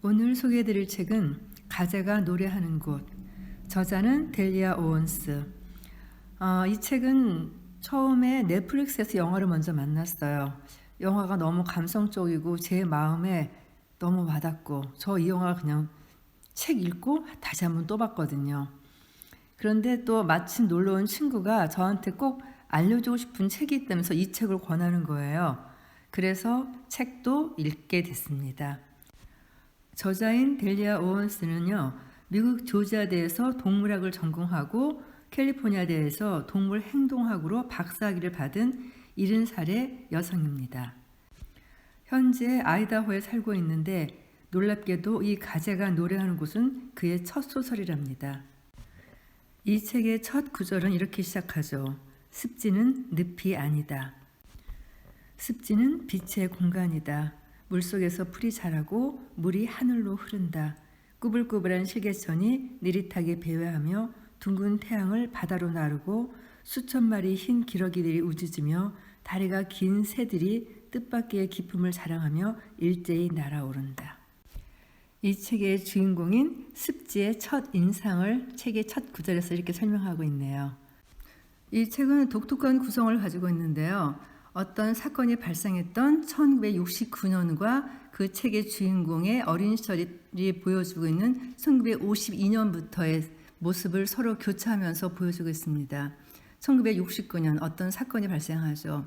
오늘 소개해드릴 책은 가재가 노래하는 곳, 저자는 델리아 오원스. 이 책은 처음에 넷플릭스에서 영화를 먼저 만났어요. 영화가 너무 감성적이고 제 마음에 너무 와닿고 저 이 영화 그냥 책 읽고 다시 한번 또 봤거든요. 그런데 또 마침 놀러온 친구가 저한테 꼭 알려주고 싶은 책이 있다면서 이 책을 권하는 거예요. 그래서 책도 읽게 됐습니다. 저자인 델리아 오원스는요, 미국 조지아대에서 동물학을 전공하고 캘리포니아대에서 동물 행동학으로 박사학위를 받은 70살의 여성입니다. 현재 아이다호에 살고 있는데 놀랍게도 이 가재가 노래하는 곳은 그의 첫 소설이랍니다. 이 책의 첫 구절은 이렇게 시작하죠. 습지는 늪이 아니다. 습지는 빛의 공간이다. 물속에서 풀이 자라고 물이 하늘로 흐른다. 꾸불꾸불한 실개천이 느릿하게 배회하며 둥근 태양을 바다로 나르고 수천 마리 흰 기러기들이 우짖으며 다리가 긴 새들이 뜻밖의 기품을 자랑하며 일제히 날아오른다. 이 책의 주인공인 습지의 첫 인상을 책의 첫 구절에서 이렇게 설명하고 있네요. 이 책은 독특한 구성을 가지고 있는데요. 어떤 사건이 발생했던 1969년과 그 책의 주인공의 어린 시절이 보여주고 있는 1952년부터의 모습을 서로 교차하면서 보여주고 있습니다. 1969년 어떤 사건이 발생하죠.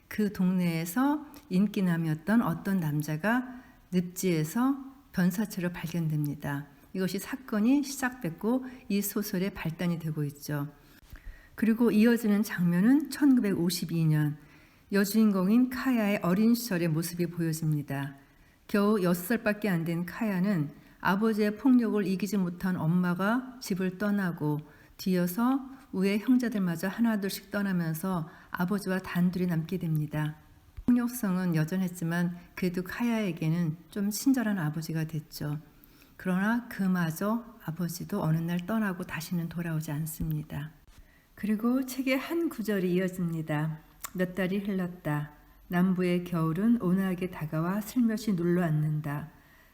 그 동네에서 인기남이었던 어떤 남자가 늪지에서 변사체로 발견됩니다. 이것이 사건이 시작됐고 이 소설의 발단이 되고 있죠. 그리고 이어지는 장면은 1952년 여주인공인 카야의 어린 시절의 모습이 보여집니다. 겨우 6살밖에 안 된 카야는 아버지의 폭력을 이기지 못한 엄마가 집을 떠나고 뒤이어서 위의 형제들마저 하나둘씩 떠나면서 아버지와 단둘이 남게 됩니다. 폭력성은 여전했지만 그래도 카야에게는 좀 친절한 아버지가 됐죠. 그러나 그마저 아버지도 어느 날 떠나고 다시는 돌아오지 않습니다. 그리고 책의 한 구절이 이어집니다. 몇 달이 흘렀다. 남부의 겨울은 온화하게 다가와 슬며시 눌러앉는다.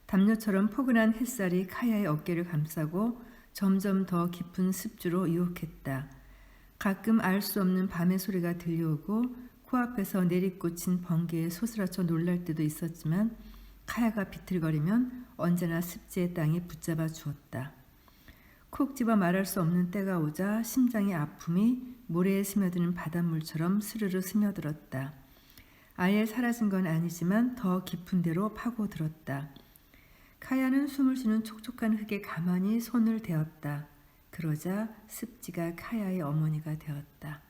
담요처럼 포근한 햇살이 카야의 어깨를 감싸고 점점 더 깊은 습주로 유혹했다. 가끔 알 수 없는 밤의 소리가 들려오고 코앞에서 내리꽂힌 번개에 소스라쳐 놀랄 때도 있었지만 카야가 비틀거리면 언제나 습지의 땅이 붙잡아 주었다. 콕 집어 말할 수 없는 때가 오자 심장의 아픔이 모래에 스며드는 바닷물처럼 스르르 스며들었다. 아예 사라진 건 아니지만 더 깊은 데로 파고들었다. 카야는 숨을 쉬는 촉촉한 흙에 가만히 손을 대었다. 그러자 습지가 카야의 어머니가 되었다.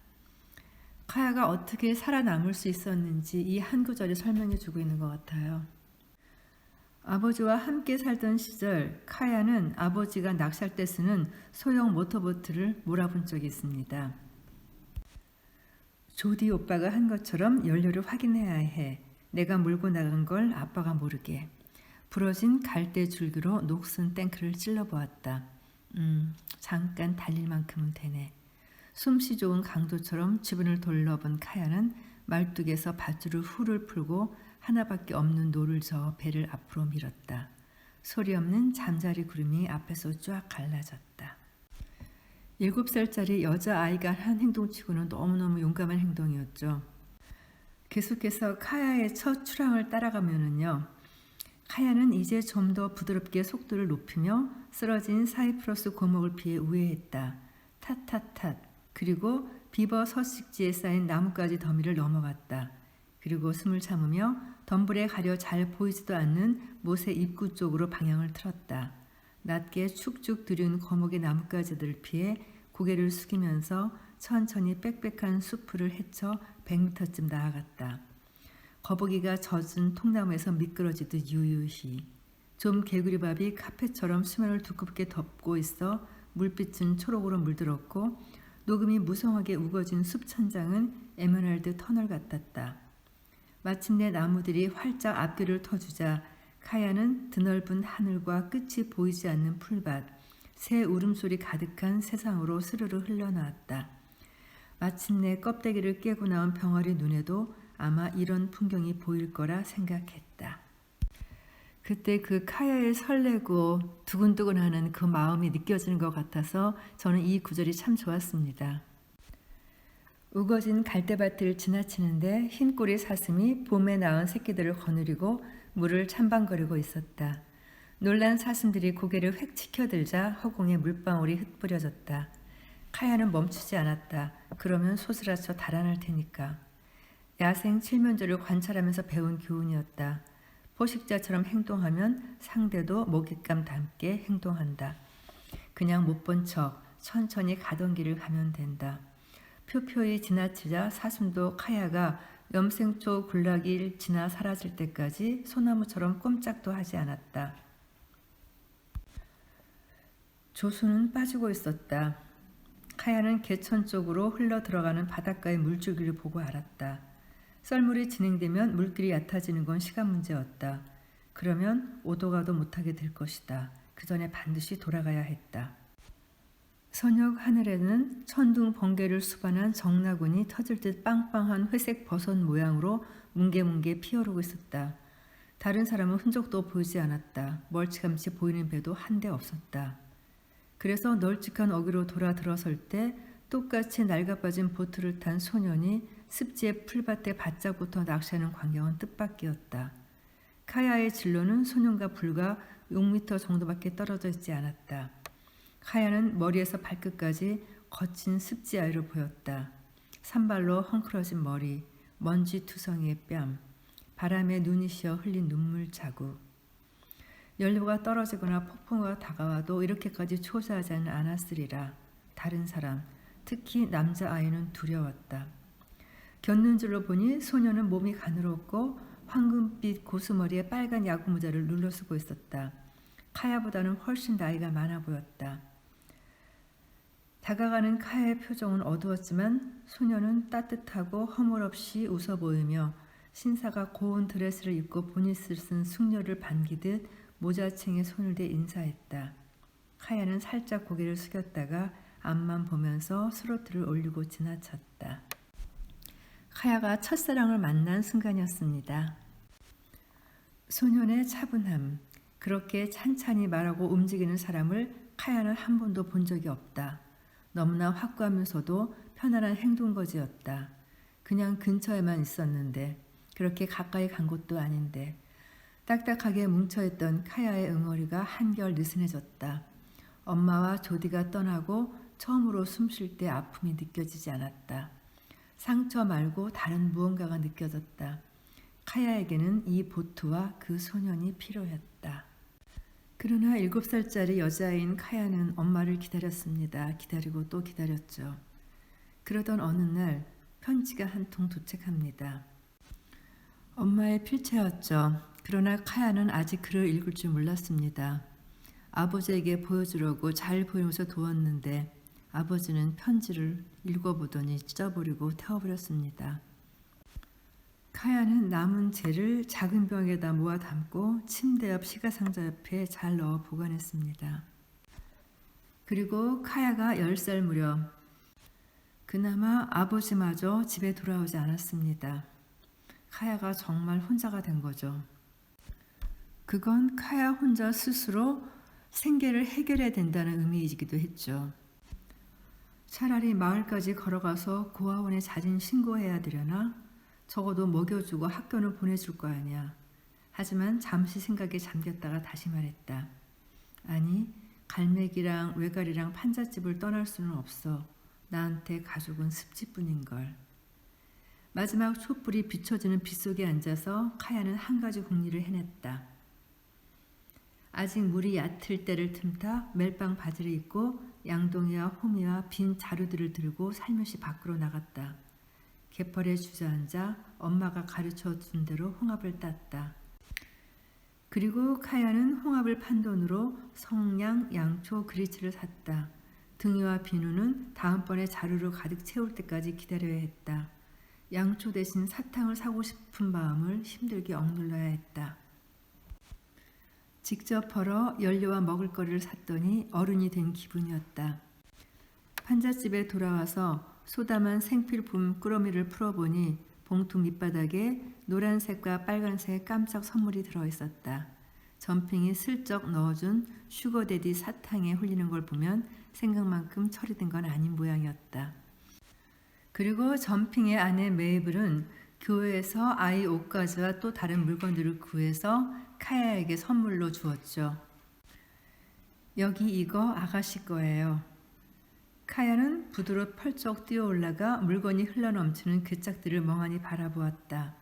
카야가 어떻게 살아남을 수 있었는지 이 한 구절이 설명해 주고 있는 것 같아요. 아버지와 함께 살던 시절 카야는 아버지가 낚시할 때 쓰는 소형 모터보트를 몰아본 적이 있습니다. 조디 오빠가 한 것처럼 연료를 확인해야 해. 내가 몰고 나간 걸 아빠가 모르게. 부러진 갈대 줄기로 녹슨 탱크를 찔러보았다. 잠깐 달릴 만큼은 되네. 숨쉬 좋은 강도처럼 주변을 둘러본 카야는 말뚝에서 밧줄을 후를 풀고 하나밖에 없는 노를 저어 배를 앞으로 밀었다. 소리 없는 잠자리 구름이 앞에서 쫙 갈라졌다. 7살짜리 여자아이가 한 행동치고는 너무너무 용감한 행동이었죠. 계속해서 카야의 첫 출항을 따라가면은요. 카야는 이제 좀 더 부드럽게 속도를 높이며 쓰러진 사이프러스 고목을 피해 우회했다. 탓탓탓. 그리고 비버 서식지에 쌓인 나뭇가지 더미를 넘어갔다. 그리고 숨을 참으며 덤불에 가려 잘 보이지도 않는 못의 입구 쪽으로 방향을 틀었다. 낮게 축축 들여온 거목의 나뭇가지들을 피해 고개를 숙이면서 천천히 빽빽한 수풀을 헤쳐 100m쯤 나아갔다. 거북이가 젖은 통나무에서 미끄러지듯 유유히. 좀 개구리밥이 카펫처럼 수면을 두껍게 덮고 있어 물빛은 초록으로 물들었고 녹음이 무성하게 우거진 숲 천장은 에메랄드 터널 같았다. 마침내 나무들이 활짝 앞뒤를 터주자 카야는 드넓은 하늘과 끝이 보이지 않는 풀밭, 새 울음소리 가득한 세상으로 스르르 흘러나왔다. 마침내 껍데기를 깨고 나온 병아리 눈에도 아마 이런 풍경이 보일 거라 생각했다. 그때 그 카야의 설레고 두근두근하는 그 마음이 느껴지는 것 같아서 저는 이 구절이 참 좋았습니다. 우거진 갈대밭을 지나치는데 흰 꼬리 사슴이 봄에 낳은 새끼들을 거느리고 물을 찬방거리고 있었다. 놀란 사슴들이 고개를 획 치켜들자 허공에 물방울이 흩뿌려졌다. 카야는 멈추지 않았다. 그러면 소스라쳐 달아날 테니까. 야생 칠면조를 관찰하면서 배운 교훈이었다. 포식자처럼 행동하면 상대도 먹잇감 닮게 행동한다. 그냥 못 본 척 천천히 가던 길을 가면 된다. 표표히 지나치자 사슴도 카야가 염생초 군락일 지나 사라질 때까지 소나무처럼 꼼짝도 하지 않았다. 조수는 빠지고 있었다. 카야는 개천 쪽으로 흘러 들어가는 바닷가의 물줄기를 보고 알았다. 썰물이 진행되면 물길이 얕아지는 건 시간 문제였다. 그러면 오도 가도 못하게 될 것이다. 그 전에 반드시 돌아가야 했다. 서녁 하늘에는 천둥 번개를 수반한 정나군이 터질 듯 빵빵한 회색 버섯 모양으로 뭉게뭉게 피어오르고 있었다. 다른 사람은 흔적도 보이지 않았다. 멀찌감치 보이는 배도 한 대 없었다. 그래서 널찍한 어귀로 돌아 들어설 때 똑같이 낡아빠진 보트를 탄 소년이 습지의 풀밭에 바짝부터 낚시하는 광경은 뜻밖이었다. 카야의 진로는 소년과 불과 6m 정도밖에 떨어져 있지 않았다. 카야는 머리에서 발끝까지 거친 습지 아이로 보였다. 산발로 헝클어진 머리, 먼지 투성이의 뺨, 바람에 눈이 씌어 흘린 눈물 자국. 연료가 떨어지거나 폭풍우가 다가와도 이렇게까지 초조하지 않았으리라. 다른 사람, 특히 남자아이는 두려웠다. 곁눈질로 보니 소녀는 몸이 가늘었고 황금빛 고수머리에 빨간 야구 모자를 눌러 쓰고 있었다. 카야보다는 훨씬 나이가 많아 보였다. 다가가는 카야의 표정은 어두웠지만 소녀는 따뜻하고 허물없이 웃어 보이며 신사가 고운 드레스를 입고 보닛을 쓴 숙녀를 반기듯 모자챙에 손을 대 인사했다. 카야는 살짝 고개를 숙였다가 앞만 보면서 스로틀을 올리고 지나쳤다. 카야가 첫사랑을 만난 순간이었습니다. 소년의 차분함, 그렇게 찬찬히 말하고 움직이는 사람을 카야는 한 번도 본 적이 없다. 너무나 확고하면서도 편안한 행동거지였다. 그냥 근처에만 있었는데 그렇게 가까이 간 것도 아닌데 딱딱하게 뭉쳐있던 카야의 응어리가 한결 느슨해졌다. 엄마와 조디가 떠나고 처음으로 숨 쉴 때 아픔이 느껴지지 않았다. 상처 말고 다른 무언가가 느껴졌다. 카야에게는 이 보트와 그 소년이 필요했다. 그러나 7살짜리 여자아이인 카야는 엄마를 기다렸습니다. 기다리고 또 기다렸죠. 그러던 어느 날 편지가 한 통 도착합니다. 엄마의 필체였죠. 그러나 카야는 아직 글을 읽을 줄 몰랐습니다. 아버지에게 보여주려고 잘 보이면서 두었는데 아버지는 편지를 읽어보더니 찢어버리고 태워버렸습니다. 카야는 남은 재를 작은 병에다 모아 담고 침대 옆 시가상자 옆에 잘 넣어 보관했습니다. 그리고 카야가 10살 무렵 그나마 아버지마저 집에 돌아오지 않았습니다. 카야가 정말 혼자가 된 거죠. 그건 카야 혼자 스스로 생계를 해결해야 된다는 의미이기도 했죠. 차라리 마을까지 걸어가서 고아원에 자진 신고해야 되려나? 적어도 먹여주고 학교는 보내줄 거 아니야. 하지만 잠시 생각에 잠겼다가 다시 말했다. 아니, 갈매기랑 외가리랑 판잣집을 떠날 수는 없어. 나한테 가족은 습지뿐인걸. 마지막 촛불이 비춰지는 빗속에 앉아서 카야는 한 가지 궁리를 해냈다. 아직 물이 얕을 때를 틈타 멜빵 바지를 입고 양동이와 호미와 빈 자루들을 들고 살며시 밖으로 나갔다. 갯벌에 주저앉아 엄마가 가르쳐준 대로 홍합을 땄다. 그리고 카야는 홍합을 판 돈으로 성냥, 양초, 그리치를 샀다. 등이와 비누는 다음번에 자루로 가득 채울 때까지 기다려야 했다. 양초 대신 사탕을 사고 싶은 마음을 힘들게 억눌러야 했다. 직접 벌어 연료와 먹을거리를 샀더니 어른이 된 기분이었다. 판잣집에 돌아와서 소담한 생필품 꾸러미를 풀어보니 봉투 밑바닥에 노란색과 빨간색 깜짝 선물이 들어있었다. 점핑이 슬쩍 넣어준 슈거데디 사탕에 홀리는 걸 보면 생각만큼 처리된 건 아닌 모양이었다. 그리고 점핑의 아내 메이블은 교회에서 아이 옷가지와 또 다른 물건들을 구해서 카야에게 선물로 주었죠. 여기 이거 아가씨 거예요. 카야는 부두로 펄쩍 뛰어 올라가 물건이 흘러넘치는 그 짝들을 멍하니 바라보았다.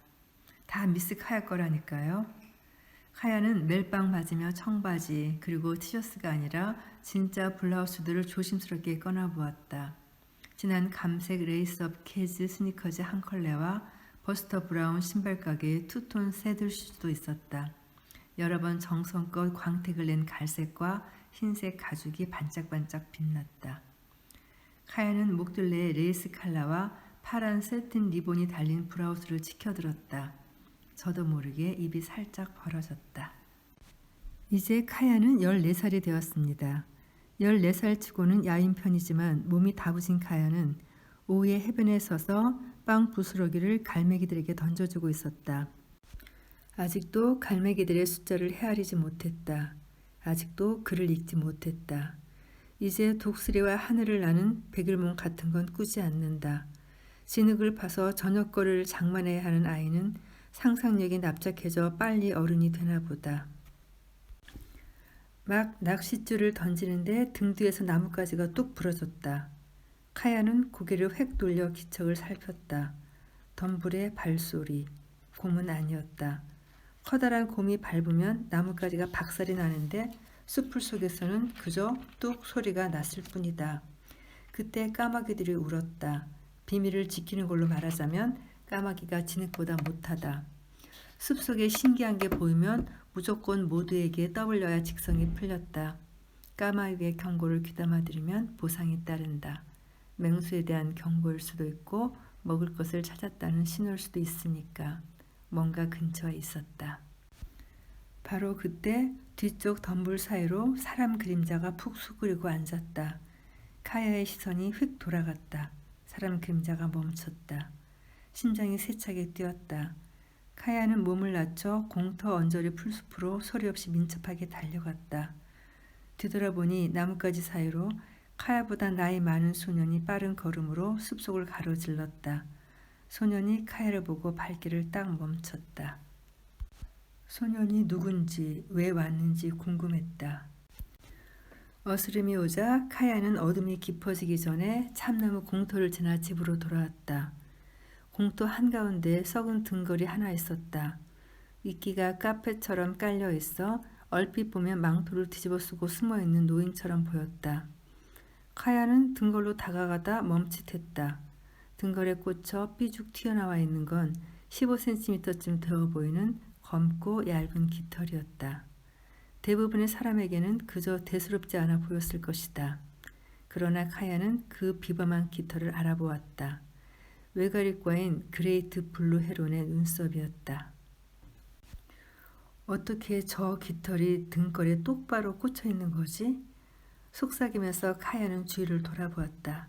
다 미스 카야 거라니까요. 카야는 멜빵 맞으며 청바지 그리고 티셔츠가 아니라 진짜 블라우스들을 조심스럽게 꺼내보았다. 진한 감색 레이스업 캐즈 스니커즈 한 컬레와 버스터 브라운 신발 가게의 투톤 새들 슈즈도 있었다. 여러 번 정성껏 광택을 낸 갈색과 흰색 가죽이 반짝반짝 빛났다. 카야는 목둘레에 레이스 칼라와 파란 세틴 리본이 달린 브라우스를 치켜들었다. 저도 모르게 입이 살짝 벌어졌다. 이제 카야는 14살이 되었습니다. 14살 치고는 야인 편이지만 몸이 다부진 카야는 오후에 해변에 서서 빵 부스러기를 갈매기들에게 던져주고 있었다. 아직도 갈매기들의 숫자를 헤아리지 못했다. 아직도 글을 읽지 못했다. 이제 독수리와 하늘을 나는 백일몽 같은 건 꾸지 않는다. 진흙을 파서 저녁거리를 장만해야 하는 아이는 상상력이 납작해져 빨리 어른이 되나 보다. 막 낚싯줄을 던지는데 등 뒤에서 나뭇가지가 뚝 부러졌다. 카야는 고개를 획 돌려 기척을 살폈다. 덤불의 발소리, 곰은 아니었다. 커다란 곰이 밟으면 나뭇가지가 박살이 나는데 숲풀 속에서는 그저 뚝 소리가 났을 뿐이다. 그때 까마귀들이 울었다. 비밀을 지키는 걸로 말하자면 까마귀가 진흙보다 못하다. 숲속에 신기한 게 보이면 무조건 모두에게 떠올려야 직성이 풀렸다. 까마귀의 경고를 귀담아 들으면 보상이 따른다. 맹수에 대한 경고일 수도 있고 먹을 것을 찾았다는 신호일 수도 있으니까 뭔가 근처에 있었다. 바로 그때 뒤쪽 덤불 사이로 사람 그림자가 푹 수그리고 앉았다. 카야의 시선이 휙 돌아갔다. 사람 그림자가 멈췄다. 심장이 세차게 뛰었다. 카야는 몸을 낮춰 공터 언저리 풀숲으로 소리 없이 민첩하게 달려갔다. 뒤돌아보니 나뭇가지 사이로 카야보다 나이 많은 소년이 빠른 걸음으로 숲속을 가로질렀다. 소년이 카야를 보고 발길을 딱 멈췄다. 소년이 누군지 왜 왔는지 궁금했다. 어스름이 오자 카야는 어둠이 깊어지기 전에 참나무 공터를 지나 집으로 돌아왔다. 공터 한가운데 썩은 등걸이 하나 있었다. 이끼가 카페처럼 깔려 있어 얼핏 보면 망토를 뒤집어 쓰고 숨어있는 노인처럼 보였다. 카야는 등걸로 다가가다 멈칫했다. 등걸에 꽂혀 삐죽 튀어나와 있는 건 15cm쯤 되어 보이는 검고 얇은 깃털이었다. 대부분의 사람에게는 그저 대수롭지 않아 보였을 것이다. 그러나 카야는 그 비범한 깃털을 알아보았다. 외가리과인 그레이트 블루 헤론의 눈썹이었다. 어떻게 저 깃털이 등걸에 똑바로 꽂혀 있는 거지? 속삭이면서 카야는 주위를 돌아보았다.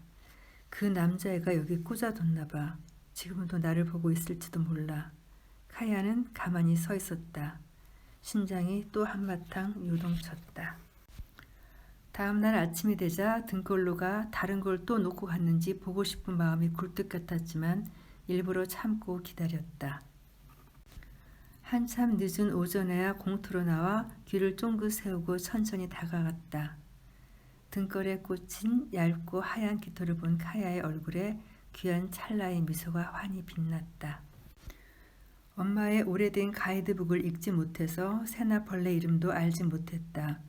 그 남자애가 여기 꽂아뒀나 봐. 지금도 나를 보고 있을지도 몰라. 카야는 가만히 서 있었다. 심장이 또 한바탕 요동쳤다. 다음날 아침이 되자 등골로가 다른 걸 또 놓고 갔는지 보고 싶은 마음이 굴뚝 같았지만 일부러 참고 기다렸다. 한참 늦은 오전에야 공터로 나와 귀를 쫑긋 세우고 천천히 다가갔다. 등걸에 꽂힌 얇고 하얀 깃털을 본 카야의 얼굴에 귀한 찰나의 미소가 환히 빛났다. 엄마의 오래된 가이드북을 읽지 못해서 새나 벌레 이름도 알지 못했다.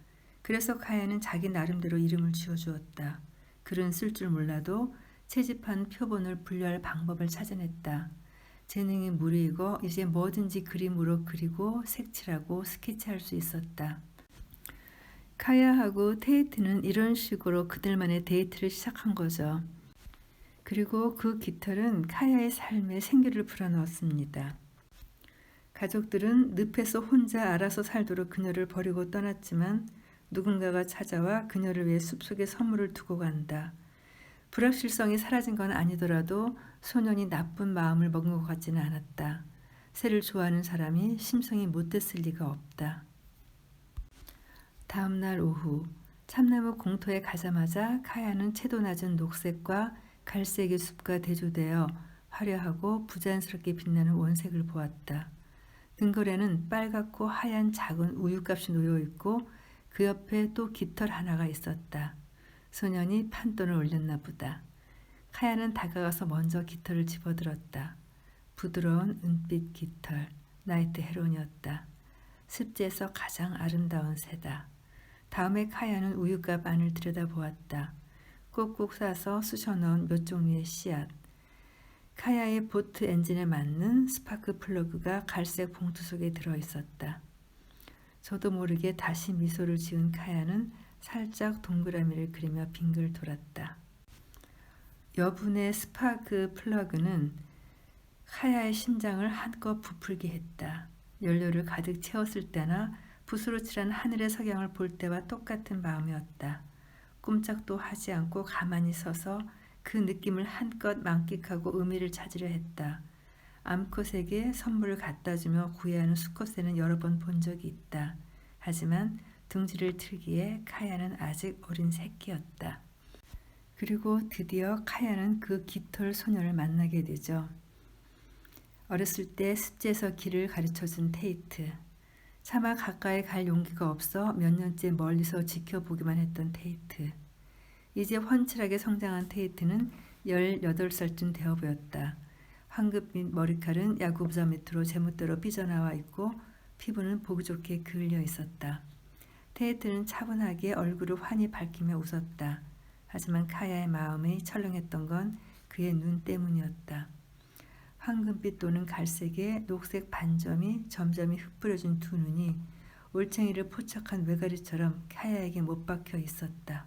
그래서 카야는 자기 나름대로 이름을 지어주었다. 글은 쓸 줄 몰라도 채집한 표본을 분류할 방법을 찾아냈다. 재능이 무르익어 이제 뭐든지 그림으로 그리고 색칠하고 스케치할 수 있었다. 카야하고 테이트는 이런 식으로 그들만의 데이트를 시작한 거죠. 그리고 그 깃털은 카야의 삶에 생기를 불어넣었습니다. 가족들은 늪에서 혼자 알아서 살도록 그녀를 버리고 떠났지만 누군가가 찾아와 그녀를 위해 숲속에 선물을 두고 간다. 불확실성이 사라진 건 아니더라도 소년이 나쁜 마음을 먹은 것 같지는 않았다. 새를 좋아하는 사람이 심성이 못됐을 리가 없다. 다음 날 오후 참나무 공터에 가자마자 카야는 채도 낮은 녹색과 갈색의 숲과 대조되어 화려하고 부자연스럽게 빛나는 원색을 보았다. 등골에는 빨갛고 하얀 작은 우유값이 놓여있고 그 옆에 또 깃털 하나가 있었다. 소년이 판돈을 올렸나 보다. 카야는 다가가서 먼저 깃털을 집어들었다. 부드러운 은빛 깃털, 나이트 헤론이었다. 습지에서 가장 아름다운 새다. 다음에 카야는 우유값 안을 들여다보았다. 꼭꼭 싸서 쑤셔넣은 몇 종류의 씨앗. 카야의 보트 엔진에 맞는 스파크 플러그가 갈색 봉투 속에 들어있었다. 저도 모르게 다시 미소를 지은 카야는 살짝 동그라미를 그리며 빙글 돌았다. 여분의 스파크 플러그는 카야의 심장을 한껏 부풀게 했다. 연료를 가득 채웠을 때나 붓으로 칠한 하늘의 석양을 볼 때와 똑같은 마음이었다. 꼼짝도 하지 않고 가만히 서서 그 느낌을 한껏 만끽하고 의미를 찾으려 했다. 암컷에게 선물을 갖다주며 구애하는 수컷새는 여러 번 본 적이 있다. 하지만 둥지를 틀기에 카야는 아직 어린 새끼였다. 그리고 드디어 카야는 그 깃털 소녀를 만나게 되죠. 어렸을 때 습지에서 길을 가르쳐준 테이트. 차마 가까이 갈 용기가 없어 몇 년째 멀리서 지켜보기만 했던 테이트. 이제 훤칠하게 성장한 테이트는 18살쯤 되어 보였다. 황급빛 머리칼은 야구부자 밑으로 제멋대로 삐져나와 있고 피부는 보기 좋게 그을려 있었다. 테이트는 차분하게 얼굴을 환히 밝히며 웃었다. 하지만 카야의 마음이 철렁했던 건 그의 눈 때문이었다. 황금빛 또는 갈색의 녹색 반점이 점점이 흩뿌려진 두 눈이 올챙이를 포착한 외가리처럼 카야에게 못 박혀 있었다.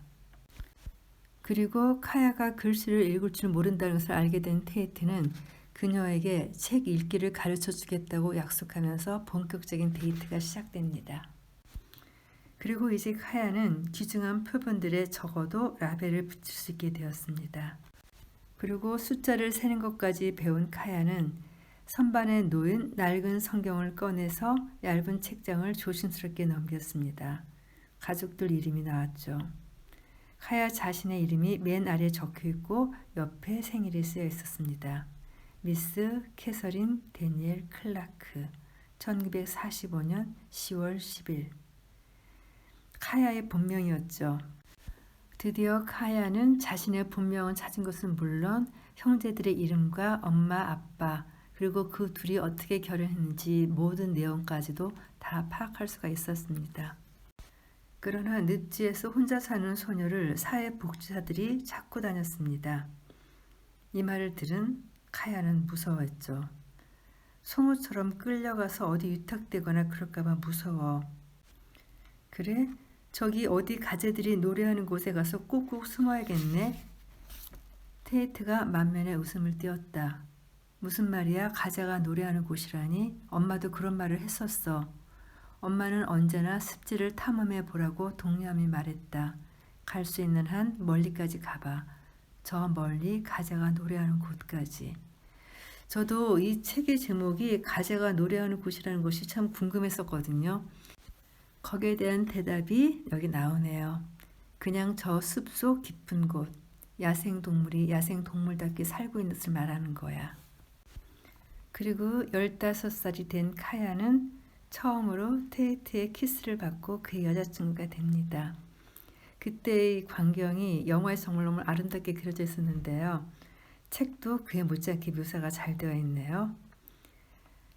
그리고 카야가 글씨를 읽을 줄 모른다는 것을 알게 된 테이트는 그녀에게 책 읽기를 가르쳐 주겠다고 약속하면서 본격적인 데이트가 시작됩니다. 그리고 이제 카야는 귀중한 표본들에 적어도 라벨을 붙일 수 있게 되었습니다. 그리고 숫자를 세는 것까지 배운 카야는 선반에 놓인 낡은 성경을 꺼내서 얇은 책장을 조심스럽게 넘겼습니다. 가족들 이름이 나왔죠. 카야 자신의 이름이 맨 아래에 적혀있고 옆에 생일이 쓰여 있었습니다. 미스 캐서린 데니엘 클라크 1945년 10월 10일. 카야의 본명이었죠. 드디어 카야는 자신의 본명을 찾은 것은 물론 형제들의 이름과 엄마, 아빠 그리고 그 둘이 어떻게 결혼했는지 모든 내용까지도 다 파악할 수가 있었습니다. 그러나 늪지에서 혼자 사는 소녀를 사회복지사들이 찾고 다녔습니다. 이 말을 들은 카야는 무서워했죠. 송우처럼 끌려가서 어디 위탁되거나 그럴까봐 무서워. 그래? 저기 어디 가재들이 노래하는 곳에 가서 꾹꾹 숨어야겠네. 테이트가 만면에 웃음을 띄웠다. 무슨 말이야? 가재가 노래하는 곳이라니? 엄마도 그런 말을 했었어. 엄마는 언제나 습지를 탐험해 보라고 동료함이 말했다. 갈 수 있는 한 멀리까지 가봐. 저 멀리 가재가 노래하는 곳까지. 저도 이 책의 제목이 가재가 노래하는 곳이라는 것이 참 궁금했었거든요. 거기에 대한 대답이 여기 나오네요. 그냥 저 숲속 깊은 곳, 야생동물이 야생동물답게 살고 있는 것을 말하는 거야. 그리고 15살이 된 카야는 처음으로 테이트의 키스를 받고 그의 여자친구가 됩니다. 그때의 광경이 영화에 정말 너무 아름답게 그려져 있었는데요. 책도 그에 못지않게 묘사가 잘 되어 있네요.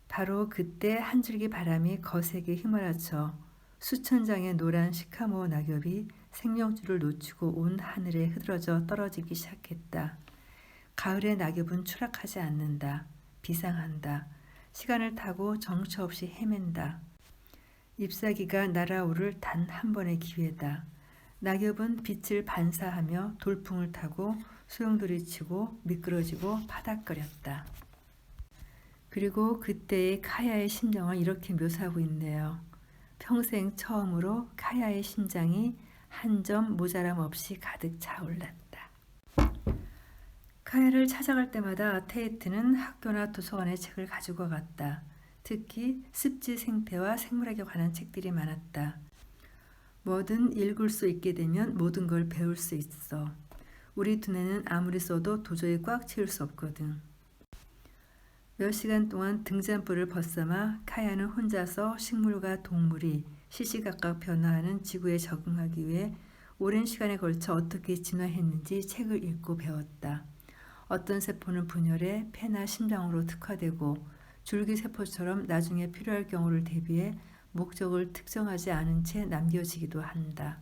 바로 그때 한 줄기 바람이 거세게 휘몰아쳐 수천 장의 노란 시카모 낙엽이 생명줄을 놓치고 온 하늘에 흐드러져 떨어지기 시작했다. 가을의 낙엽은 추락하지 않는다. 비상한다. 시간을 타고 정처 없이 헤맨다. 잎사귀가 날아오를 단 한 번의 기회다. 낙엽은 빛을 반사하며 돌풍을 타고 소용돌이치고 미끄러지고 파닥거렸다. 그리고 그때의 카야의 심정을 이렇게 묘사하고 있네요. 평생 처음으로 카야의 심장이 한 점 모자람 없이 가득 차올랐다. 카야를 찾아갈 때마다 테이트는 학교나 도서관에 책을 가지고 갔다. 특히 습지 생태와 생물학에 관한 책들이 많았다. 뭐든 읽을 수 있게 되면 모든 걸 배울 수 있어. 우리 두뇌는 아무리 써도 도저히 꽉 채울 수 없거든. 몇 시간 동안 등잔불을 벗삼아 카야는 혼자서 식물과 동물이 시시각각 변화하는 지구에 적응하기 위해 오랜 시간에 걸쳐 어떻게 진화했는지 책을 읽고 배웠다. 어떤 세포는 분열해 폐나 심장으로 특화되고 줄기세포처럼 나중에 필요할 경우를 대비해 목적을 특정하지 않은 채 남겨지기도 한다.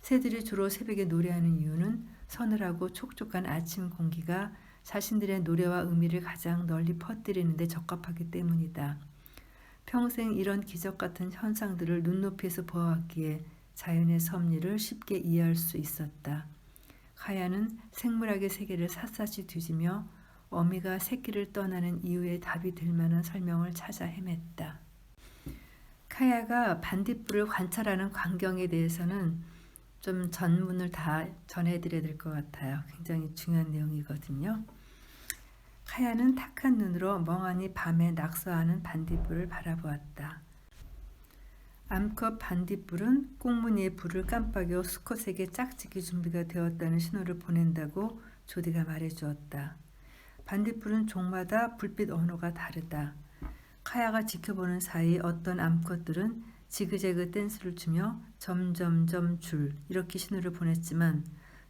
새들이 주로 새벽에 노래하는 이유는 서늘하고 촉촉한 아침 공기가 자신들의 노래와 의미를 가장 널리 퍼뜨리는 데 적합하기 때문이다. 평생 이런 기적 같은 현상들을 눈높이에서 보아왔기에 자연의 섭리를 쉽게 이해할 수 있었다. 카야는 생물학의 세계를 샅샅이 뒤지며 어미가 새끼를 떠나는 이유에 답이 될 만한 설명을 찾아 헤맸다. 카야가 반딧불을 관찰하는 광경에 대해서는 좀 전문을 다 전해드려야 될 것 같아요. 굉장히 중요한 내용이거든요. 카야는 탁한 눈으로 멍하니 밤에 낙서하는 반딧불을 바라보았다. 암컷 반딧불은 꽁무니의 불을 깜빡여 수컷에게 짝짓기 준비가 되었다는 신호를 보낸다고 조디가 말해주었다. 반딧불은 종마다 불빛 언어가 다르다. 카야가 지켜보는 사이 어떤 암컷들은 지그재그 댄스를 추며 점점점 줄 이렇게 신호를 보냈지만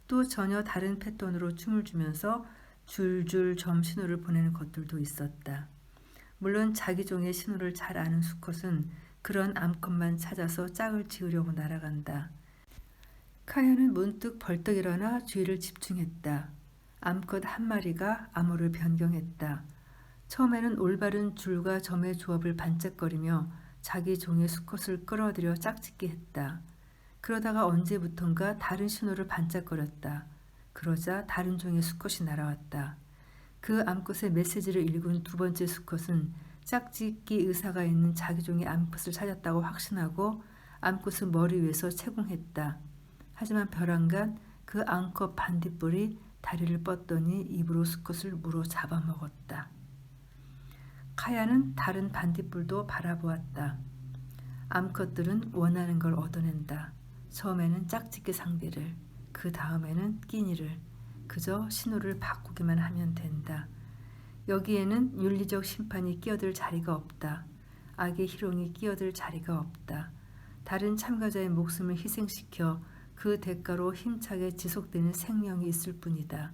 또 전혀 다른 패턴으로 춤을 추면서 줄줄 점 신호를 보내는 것들도 있었다. 물론 자기 종의 신호를 잘 아는 수컷은 그런 암컷만 찾아서 짝을 지으려고 날아간다. 카야는 문득 벌떡 일어나 주의를 집중했다. 암컷 한 마리가 암호를 변경했다. 처음에는 올바른 줄과 점의 조합을 반짝거리며 자기 종의 수컷을 끌어들여 짝짓기 했다. 그러다가 언제부턴가 다른 신호를 반짝거렸다. 그러자 다른 종의 수컷이 날아왔다. 그 암컷의 메시지를 읽은 두 번째 수컷은 짝짓기 의사가 있는 자기 종의 암컷을 찾았다고 확신하고 암컷은 머리 위에서 채공했다. 하지만 벼랑간 그 암컷 반딧불이 다리를 뻗더니 입으로 수컷을 물어 잡아먹었다. 카야는 다른 반딧불도 바라보았다. 암컷들은 원하는 걸 얻어낸다. 처음에는 짝짓기 상대를, 그 다음에는 끼니를, 그저 신호를 바꾸기만 하면 된다. 여기에는 윤리적 심판이 끼어들 자리가 없다. 악의 희롱이 끼어들 자리가 없다. 다른 참가자의 목숨을 희생시켜 그 대가로 힘차게 지속되는 생명이 있을 뿐이다.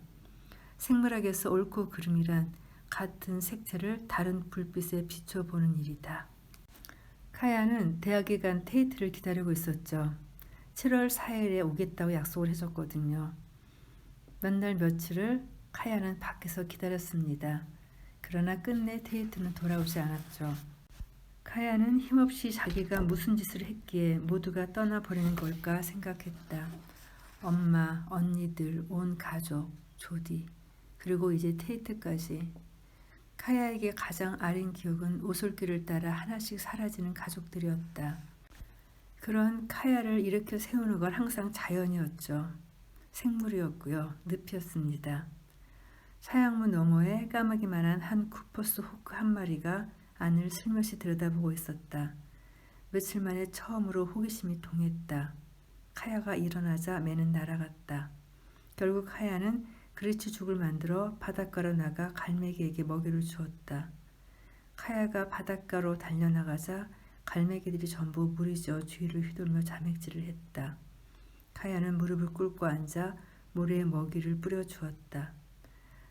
생물학에서 옳고 그름이란 같은 색채를 다른 불빛에 비춰보는 일이다. 카야는 대학에 간 테이트를 기다리고 있었죠. 7월 4일에 오겠다고 약속을 해줬거든요. 몇 날 며칠을 카야는 밖에서 기다렸습니다. 그러나 끝내 테이트는 돌아오지 않았죠. 카야는 힘없이 자기가 무슨 짓을 했기에 모두가 떠나버리는 걸까 생각했다. 엄마, 언니들, 온 가족, 조디, 그리고 이제 테이트까지. 카야에게 가장 아린 기억은 오솔길을 따라 하나씩 사라지는 가족들이었다. 그런 카야를 일으켜 세우는 건 항상 자연이었죠. 생물이었고요. 늪이었습니다. 사양문 너머에 까마귀만한 한 쿠퍼스 호크 한 마리가 안을 슬며시 들여다보고 있었다. 며칠 만에 처음으로 호기심이 동했다. 카야가 일어나자 매는 날아갔다. 결국 카야는 그리치 죽을 만들어 바닷가로 나가 갈매기에게 먹이를 주었다. 카야가 바닷가로 달려나가자 갈매기들이 전부 무리져 주위를 휘돌며 자맥질을 했다. 카야는 무릎을 꿇고 앉아 모래에 먹이를 뿌려주었다.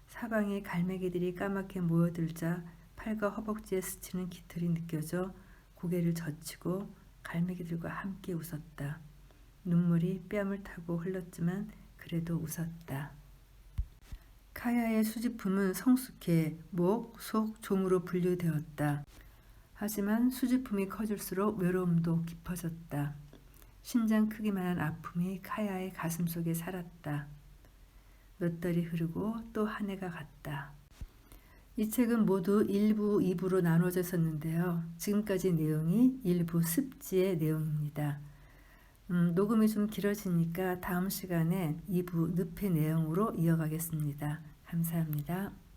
사방에 갈매기들이 까맣게 모여들자 팔과 허벅지에 스치는 깃털이 느껴져 고개를 젖히고 갈매기들과 함께 웃었다. 눈물이 뺨을 타고 흘렀지만 그래도 웃었다. 카야의 수집품은 성숙해 목, 속, 종으로 분류되었다. 하지만 수집품이 커질수록 외로움도 깊어졌다. 심장 크기만한 아픔이 카야의 가슴속에 살았다. 몇 달이 흐르고 또 한 해가 갔다. 이 책은 모두 1부, 2부로 나눠져 있었는데요. 지금까지 내용이 1부 습지의 내용입니다. 녹음이 좀 길어지니까 다음 시간에 2부 늪의 내용으로 이어가겠습니다. 감사합니다.